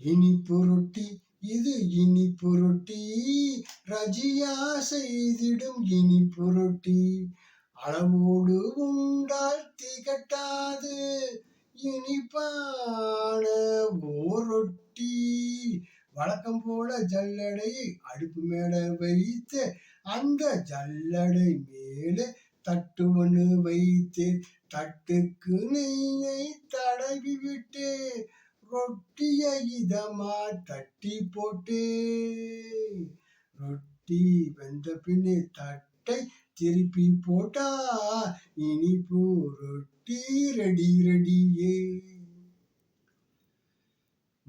இனிப்பு ரொட்டி இது இனிப்பு ரொட்டி, ரஜியா செய்திடும் இனிப்பு ரொட்டி. அளவோடு உண்டால் திகட்டாது இனிப்பான ஓரொட்டி. வழக்கம் போல ஜல்லடையை அடுப்பு மேல வைத்து, அந்த ஜல்லடை மேலே தட்டு ஒண்ணு வைத்து, தட்டுக்கு நெய்யை தடவி விட்டு, ரொட்டியை இதமா தட்டி போட்டு. ரொட்டி வெந்த பின்னே தட்டை திருப்பி போட்டா, இனிப்பு ரொட்டி ரெடி ரெடியே.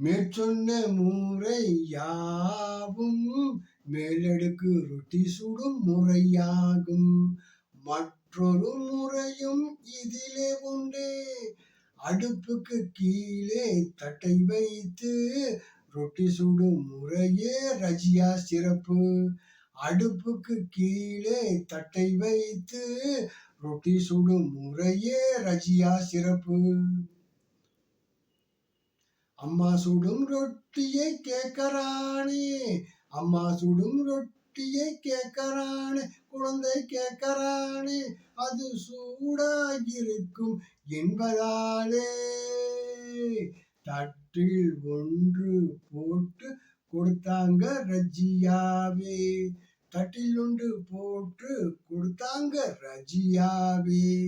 மேற்சொன்ன முறை யாவும் மேலடுக்கு ரொட்டி சுடும் முறையாகும். மற்றொரு முறையும் இதிலே உண்டு. அடுப்புக்கு கீழே தட்டை வைத்து ரொட்டி சுடும் முறையே ரஜியா சிறப்பு. அடுப்புக்கு கீழே தட்டை வைத்து ரொட்டி சுடும் முறையே ரஜியா சிறப்பு. அம்மா சுடும் ரொட்டியை கேட்கறானே, அம்மா சுடும் ரொட்டியை கேட்கறானே, குழந்தை கேட்கறானே, அது சூடாயிருக்கும் என்பதாலே. தட்டில் ஒன்று போட்டு கொடுத்தாங்க ரஜியாவே, தட்டில் ஒன்று போட்டு கொடுத்தாங்க ரஜியாவே.